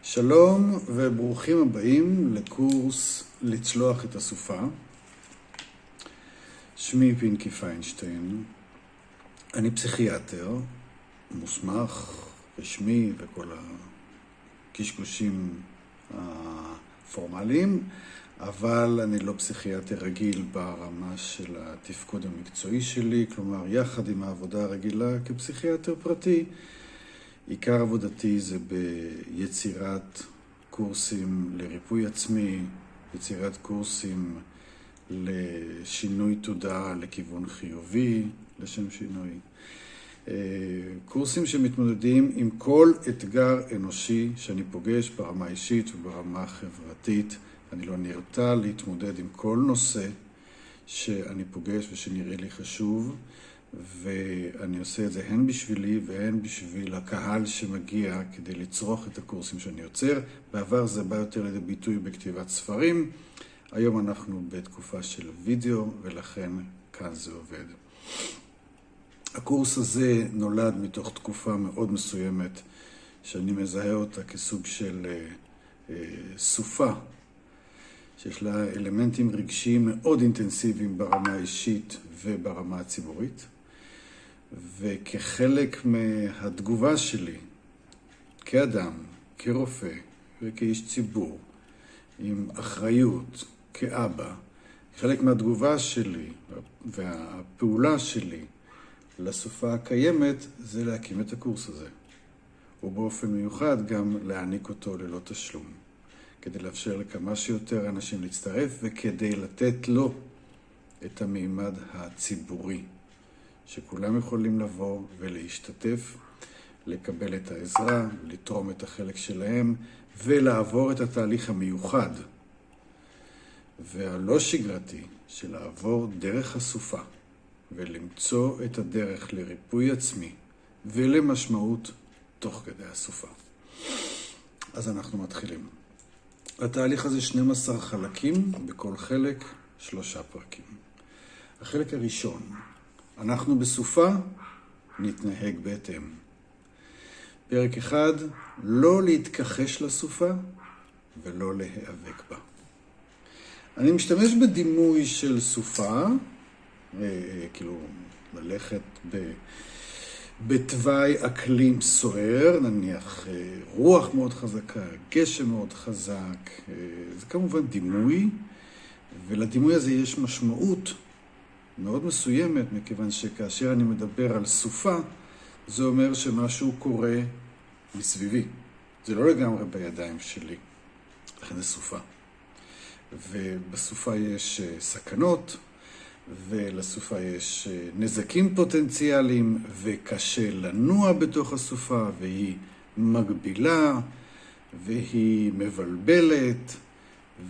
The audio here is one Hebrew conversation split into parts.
שלום וברוכים הבאים לקורס לצלוח את הסופה. שמי פינקי פיינשטיין, אני פסיכיאטר, מוסמך, רשמי וכל הקשקושים הפורמליים, אבל אני לא פסיכיאטר רגיל ברמה של התפקוד המקצועי שלי, כלומר יחד עם העבודה הרגילה כפסיכיאטר פרטי, עיקר עבודתי זה ביצירת קורסים לריפוי עצמי, יצירת קורסים לשינוי תודעה לכיוון חיובי, לשם שינוי. קורסים שמתמודדים עם כל אתגר אנושי שאני פוגש ברמה אישית וברמה חברתית. אני לא נרתע להתמודד עם כל נושא שאני פוגש ושנראה לי חשוב, ואני עושה את זה הן בשבילי והן בשביל הקהל שמגיע כדי לצרוך את הקורסים שאני יוצר. בעבר זה בא יותר לידי ביטוי בכתיבת ספרים. היום אנחנו בתקופה של וידאו, ולכן כאן זה עובד. הקורס הזה נולד מתוך תקופה מאוד מסוימת, שאני מזהה אותה כסוג של סופה, שיש לה אלמנטים רגשיים מאוד אינטנסיביים ברמה האישית וברמה הציבורית. וכחלק מהתגובה שלי, כאדם, כרופא וכאיש ציבור, עם אחריות, כאבא, חלק מהתגובה שלי והפעולה שלי לסופה הקיימת זה להקים את הקורס הזה. ובאופן מיוחד גם להעניק אותו ללא תשלום, כדי לאפשר לכמה שיותר אנשים להצטרף וכדי לתת לו את המימד הציבורי, שכולם יכולים לבוא ולהשתתף, לקבל את העזרה, לתרום את החלק שלהם ולעבור את התהליך המיוחד והלא שגרתי של לעבור דרך הסופה ולמצוא את הדרך לריפוי עצמי ולמשמעות תוך כדי הסופה. אז אנחנו מתחילים. התהליך הזה 12 חלקים, בכל חלק 3 פרקים. החלק הראשון, אנחנו בסופה, נתנהג בהתאם. פרק 1, לא להתכחש לסופה ולא להיאבק בה. אני משתמש בדימוי של סופה, כאילו ללכת בתוואי אקלים סוער, נניח רוח מאוד חזקה, גשם מאוד חזק, זה כמובן דימוי, ולדימוי הזה יש משמעות מאוד מסוימת, מכיוון שכאשר אני מדבר על סופה, זה אומר שמשהו קורה מסביבי. זה לא לגמרי בידיים שלי, לכן זה סופה. ובסופה יש סכנות, ולסופה יש נזקים פוטנציאליים, וקשה לנוע בתוך הסופה, והיא מגבילה, והיא מבלבלת,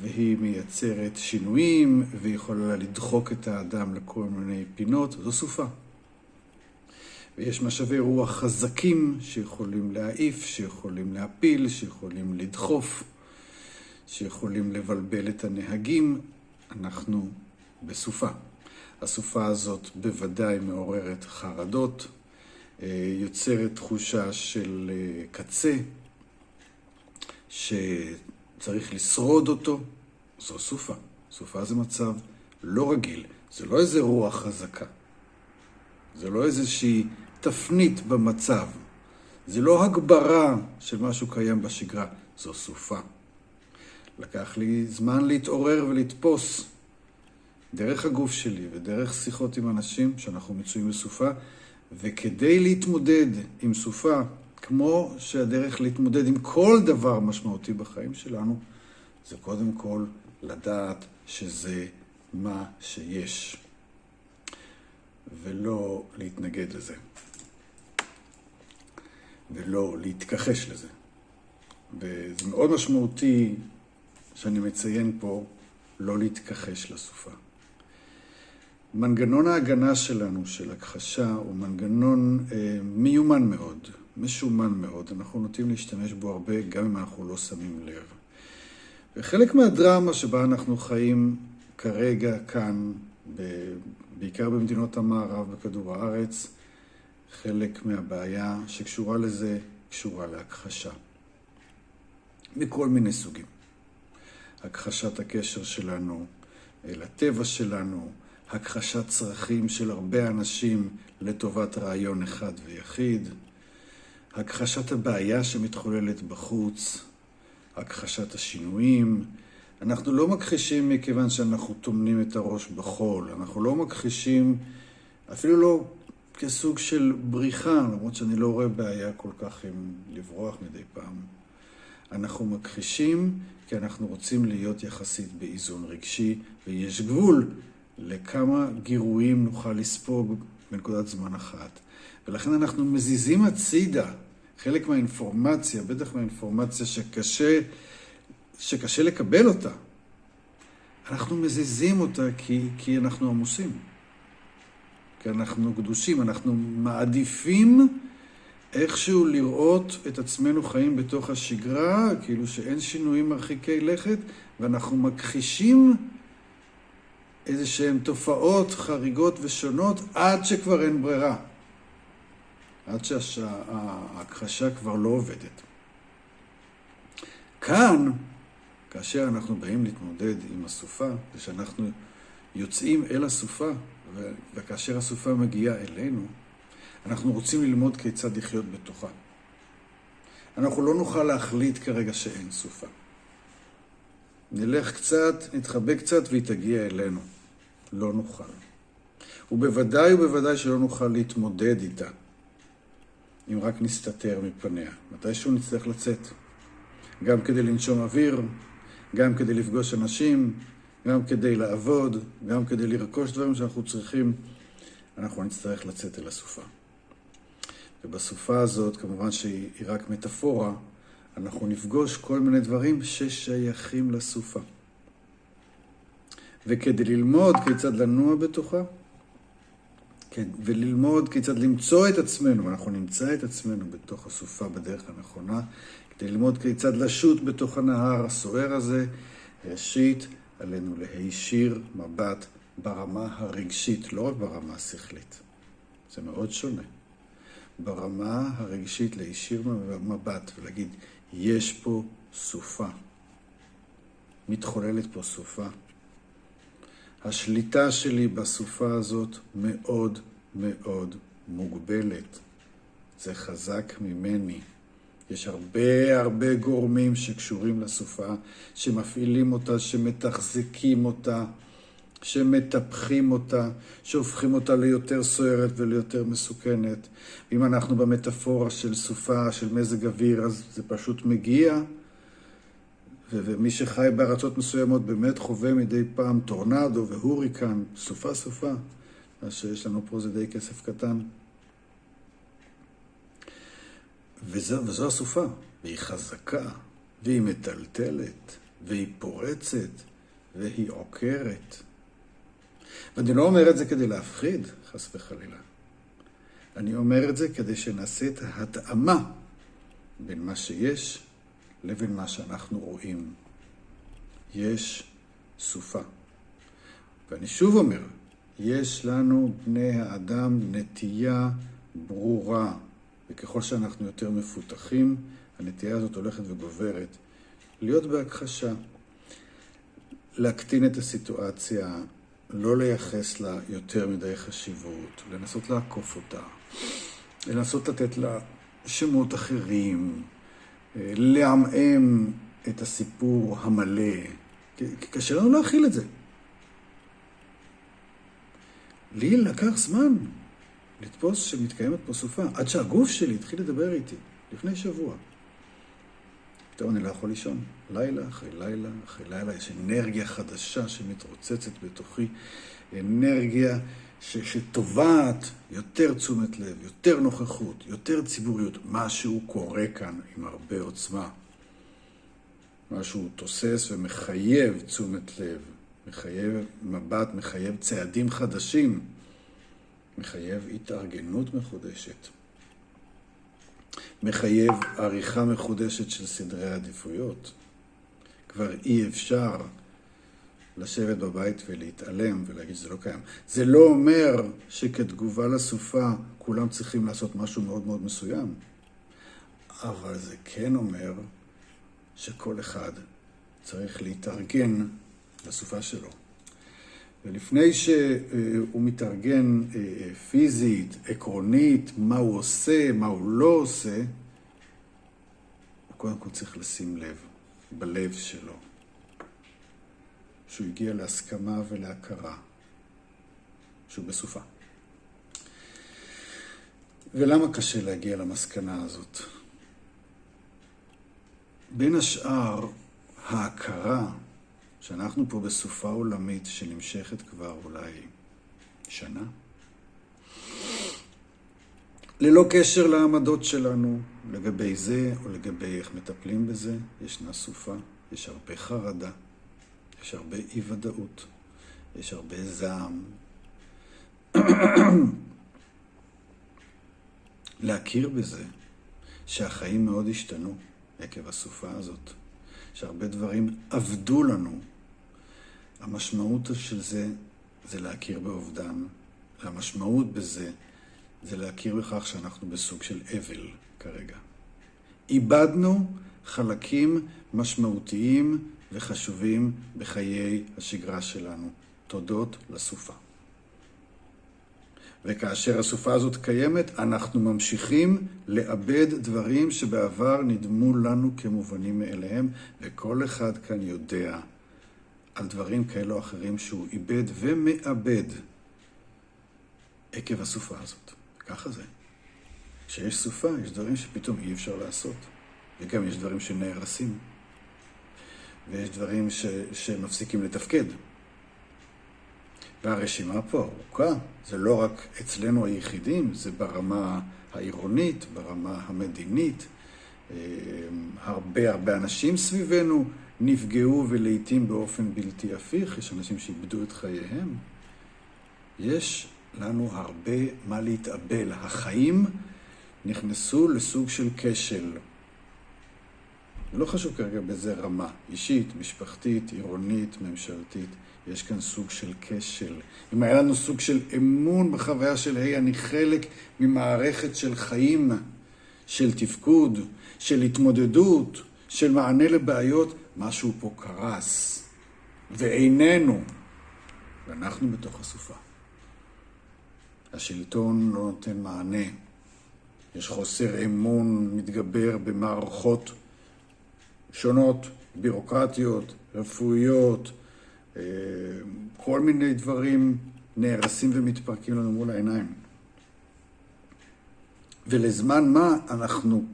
והיא מייצרת שינויים, והיא יכולה לדחוק את האדם לכל מיני פינות. זו סופה. ויש משאבי רוח חזקים שיכולים להעיף, שיכולים להפיל, שיכולים לדחוף, שיכולים לבלבל את הנהגים. אנחנו בסופה. הסופה הזאת בוודאי מעוררת חרדות, יוצרת תחושה של קצה, שצריך לשרוד אותו. זו סופה. סופה זה מצב לא רגיל. זה לא איזה רוח חזקה. זה לא איזושהי תפנית במצב. זה לא הגברה של משהו קיים בשגרה. זו סופה. לקח לי זמן להתעורר ולתפוס דרך הגוף שלי ודרך שיחות עם אנשים שאנחנו מצויים בסופה, וכדי להתמודד עם סופה, כמו שהדרך להתמודד עם כל דבר משמעותי בחיים שלנו, זה קודם כל לדעת שזה מה שיש, ולא להתנגד לזה, ולא להתכחש לזה. וזה מאוד משמעותי שאני מציין פה, לא להתכחש לסופה. מנגנון ההגנה שלנו, של הכחשה, הוא מנגנון מיומן מאוד, משומן מאוד. אנחנו נוטים להשתמש בו הרבה, גם אם אנחנו לא שמים לב. וחלק מהדרמה שבה אנחנו חיים כרגע כאן, בעיקר במדינות המערב בכדור הארץ, חלק מהבעיה שקשורה לזה, קשורה להכחשה. מכל מיני סוגים. הכחשת הקשר שלנו לטבע שלנו, הכחשת צרכים של הרבה אנשים לטובת רעיון אחד ויחיד, הכחשת הבעיה שמתחוללת בחוץ, הכחשת השינויים. אנחנו לא מכחישים מכיוון שאנחנו טומנים את הראש בחול, אנחנו לא מכחישים אפילו לא כסוג של בריחה, למרות שאני לא רואה בעיה כל כך עם לברוח מדי פעם. אנחנו מכחישים כי אנחנו רוצים להיות יחסית באיזון רגשי, ויש גבול לכמה גירויים נוכל לספוג בנקודת זמן אחת. ולכן אנחנו מזיזים הצידה חלק מהאינפורמציה, בטח מהאינפורמציה שקשה לקבל אותה. אנחנו מזיזים אותה כי אנחנו עמוסים. כי אנחנו קדושים, אנחנו מעדיפים איכשהו לראות את עצמנו חיים בתוך השגרה, כאילו שאין שינויים מרחיקי לכת, ואנחנו מכחישים איזה שהן תופעות חריגות ושונות עד שכבר אין ברירה. עד שההכחשה כבר לא עובדת. כאן, כאשר אנחנו באים להתמודד עם הסופה, זה שאנחנו יוצאים אל הסופה, וכאשר הסופה מגיעה אלינו, אנחנו רוצים ללמוד כיצד לחיות בתוכה. אנחנו לא נוכל להחליט כרגע שאין סופה. נלך קצת, נתחבא קצת והיא תגיע אלינו. לא נוכל. ובוודאי שלא נוכל להתמודד איתה, אם רק נסתתר מפניה. מתישהו נצטרך לצאת. גם כדי לנשום אוויר, גם כדי לפגוש אנשים, גם כדי לעבוד, גם כדי לרכוש דברים שאנחנו צריכים, אנחנו נצטרך לצאת אל הסופה. ובסופה הזאת, כמובן שהיא רק מטאפורה, אנחנו נפגוש כל מיני דברים ששייכים לסופה. וכדי ללמוד כיצד לנוע בתוכה, וללמוד כיצד למצוא את עצמנו, ואנחנו נמצא את עצמנו בתוך הסופה בדרך הנכונה, כדי ללמוד כיצד לשוט בתוך הנהר הסוער הזה, ראשית עלינו להישיר מבט ברמה הרגשית, לא רק ברמה השכלית. זה מאוד שונה. ברמה הרגשית להישיר מבט ולהגיד, יש פה סופה. מתחוללת פה סופה. השליטה שלי בסופה הזאת מאוד מאוד מוגבלת. זה חזק ממני. יש הרבה גורמים שקשורים לסופה, שמפעילים אותה, שמתחזקים אותה, שמטפחים אותה, שהופכים אותה ליותר סוערת וליותר מסוכנת. אם אנחנו במטאפורה של סופה, של מזג אוויר, אז זה פשוט מגיע, ומי שחי בארצות מסוימות באמת חווה מדי פעם טורנדו והוריקן, סופה. מה שיש לנו פה זה די כסף קטן. וזו הסופה, והיא חזקה, והיא מטלטלת, והיא פורצת, והיא עוקרת. ואני לא אומר את זה כדי להפחיד, חס וחלילה. אני אומר את זה כדי שנעשה את ההתאמה בין מה שיש לבין מה שאנחנו רואים. יש סופה. ואני שוב אומר, יש לנו בני האדם נטייה ברורה, וככל שאנחנו יותר מפותחים, הנטייה הזאת הולכת וגוברת, להיות בהכחשה, להקטין את הסיטואציה, לא לייחס לה יותר מדי חשיבות, לנסות לעקוף אותה, לנסות לתת לה שמות אחרים, לעמעם את הסיפור המלא, כי קשה לנו להכיל את זה. לי לקח זמן לתפוס שמתקיימת פה סופה, עד שהגוף שלי התחיל לדבר איתי, לפני שבוע. פתאום אני לא יכול לישון. לילה אחרי לילה אחרי לילה, יש אנרגיה חדשה שמתרוצצת בתוכי, אנרגיה שטובעת יותר תשומת לב, יותר נוכחות, יותר ציבוריות. משהו קורה כאן עם הרבה עוצמה. משהו תוסס ומחייב תשומת לב, מחייב מבט, מחייב צעדים חדשים, מחייב התארגנות מחודשת, מחייב עריכה מחודשת של סדרי עדיפויות. כבר אי אפשר לשבת בבית ולהתעלם ולהגיד שזה לא קיים. זה לא אומר שכתגובה לסופה כולם צריכים לעשות משהו מאוד מאוד מסוים. אבל זה כן אומר שכל אחד צריך להתארגן לסופה שלו. ולפני שהוא מתארגן פיזית, עקרונית, מה הוא עושה, מה הוא לא עושה, הוא קודם כל צריך לשים לב, בלב שלו, שהוא הגיע להסכמה ולהכרה, שהוא בסופה. ולמה קשה להגיע למסקנה הזאת? בין השאר, ההכרה שאנחנו פה בסופה עולמית שנמשכת כבר אולי שנה, ללא קשר לעמדות שלנו לגבי זה או לגבי איך מטפלים בזה, ישנה סופה, יש הרבה חרדה, יש הרבה אי-ודאות, יש הרבה זעם. להכיר בזה שהחיים מאוד השתנו עקב הסופה הזאת, שהרבה דברים עבדו לנו. המשמעות של זה זה להכיר באובדן, והמשמעות בזה זה להכיר בכך שאנחנו בסוג של אבל כרגע. איבדנו חלקים משמעותיים וחשובים בחיי השגרה שלנו, תודות לסופה. וכאשר הסופה הזאת קיימת, אנחנו ממשיכים לאבד דברים שבעבר נדמו לנו כמובנים מאליהם, וכל אחד כאן יודע על דברים כאלו או אחרים שהוא איבד ומאבד עקב הסופה הזאת. ככה זה. כשיש סופה, יש דברים שפתאום אי אפשר לעשות. וגם יש דברים שנהרסים. ויש דברים שמפסיקים לתפקד. והרשימה פה ארוכה. זה לא רק אצלנו היחידים, זה ברמה העירונית, ברמה המדינית. הרבה אנשים סביבנו נפגעו ולעיתים באופן בלתי הפיך. יש אנשים שאיבדו את חייהם. יש לנו הרבה מה להתאבל. החיים נכנסו לסוג של כשל. לא חשוב כרגע באיזה רמה, אישית, משפחתית, עירונית, ממשלתית. יש כאן סוג של כשל. אם היה לנו סוג של אמון בחוויה של אני חלק ממערכת של חיים, של תפקוד, של התמודדות, של מענה לבעיות, משהו פה קרס. ואיננו. ואנחנו בתוך הסופה. השלטון לא נותן מענה. יש חוסר אמון מתגבר במערכות שונות, בירוקרטיות, רפואיות, כל מיני דברים נהרסים ומתפרקים לנו מול העיניים. ולזמן מה אנחנו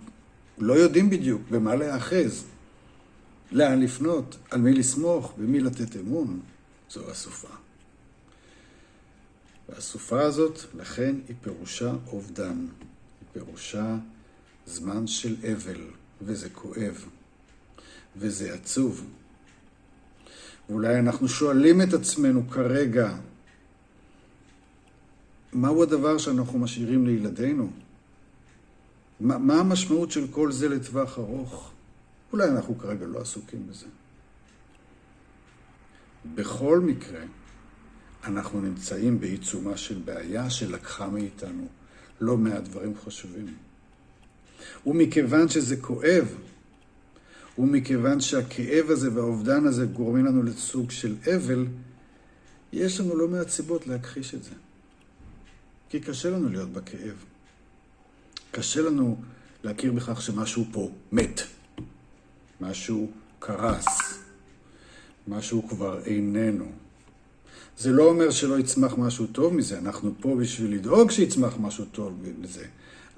לא יודעים בדיוק במה להאחז, לאן לפנות, על מי לסמוך, במי לתת אמון, זו הסופה. והסופה הזאת, לכן, היא פירושה אובדן. היא פירושה זמן של אבל, וזה כואב, וזה עצוב. ואולי אנחנו שואלים את עצמנו כרגע, מהו הדבר שאנחנו משאירים לילדינו? מה המשמעות של כל זה לטווח ארוך? אולי אנחנו כרגע לא עסוקים בזה. בכל מקרה, אנחנו נמצאים בעיצומה של בעיה שלקחה מאיתנו לא מעט דברים חשובים. ומכיוון שזה כואב, ומכיוון שהכאב הזה והאובדן הזה גורמים לנו לסוג של אבל, יש לנו לא מעט סיבות להכחיש את זה. כי קשה לנו להיות בכאב. קשה לנו להכיר בכך שמשהו פה מת. משהו קרס. משהו כבר איננו. זה לא אומר שלא יצמח משהו טוב מזה. אנחנו פה בשביל לדאוג שיצמח משהו טוב מזה.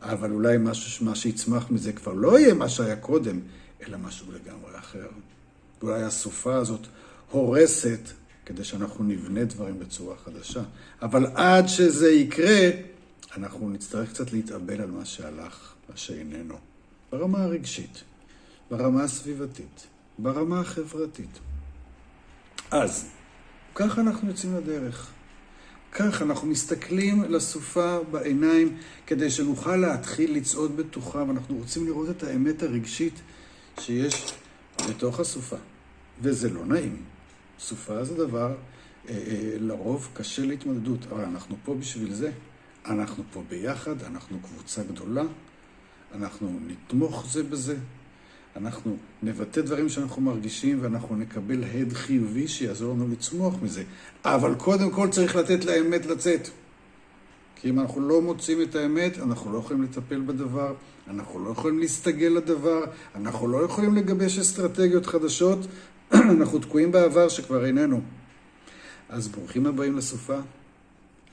אבל אולי מה שיצמח מזה כבר לא יהיה מה שהיה קודם, אלא משהו לגמרי אחר. ואולי הסופה הזאת הורסת כדי שאנחנו נבנה דברים בצורה חדשה. אבל עד שזה יקרה, אנחנו נצטרך קצת להתאבל על מה שהלך, מה שאיננו. ברמה הרגשית, ברמה הסביבתית, ברמה החברתית. אז, ככה אנחנו יוצאים לדרך. ככה אנחנו מסתכלים לסופה בעיניים כדי שנוכל להתחיל לצעוד בתוכה, ואנחנו רוצים לראות את האמת הרגשית שיש בתוך הסופה. וזה לא נעים. סופה זה דבר לרוב קשה להתמודדות, אבל אנחנו פה בשביל זה. אנחנו פה ביחד, אנחנו קבוצה גדולה, אנחנו נתמוך זה בזה, אנחנו נבטא דברים שאנחנו מרגישים, ואנחנו נקבל הד חיובי שיעזור לנו לצמוח מזה. אבל קודם כל צריך לתת לאמת לצאת. כי אם אנחנו לא מוצאים את האמת, אנחנו לא יכולים לטפל בדבר, אנחנו לא יכולים להסתגל לדבר, אנחנו לא יכולים לגבש אסטרטגיות חדשות, אנחנו תקועים בעבר שכבר איננו. אז ברוכים הבאים לסופה.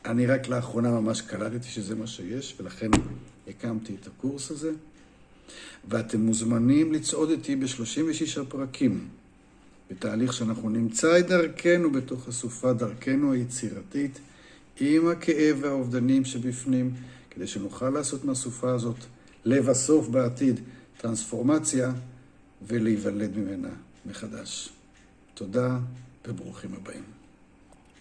אני רק לאחרונה ממש קלטתי שזה מה שיש, ולכן הקמתי את הקורס הזה. ואתם מוזמנים לצעוד איתי ב36 פרקים, בתהליך שאנחנו נמצא את דרכנו בתוך הסופה, דרכנו היצירתית, עם הכאב והאובדנים שבפנים, כדי שנוכל לעשות מהסופה הזאת, לבסוף בעתיד, טרנספורמציה, ולהיוולד ממנה מחדש. תודה וברוכים הבאים.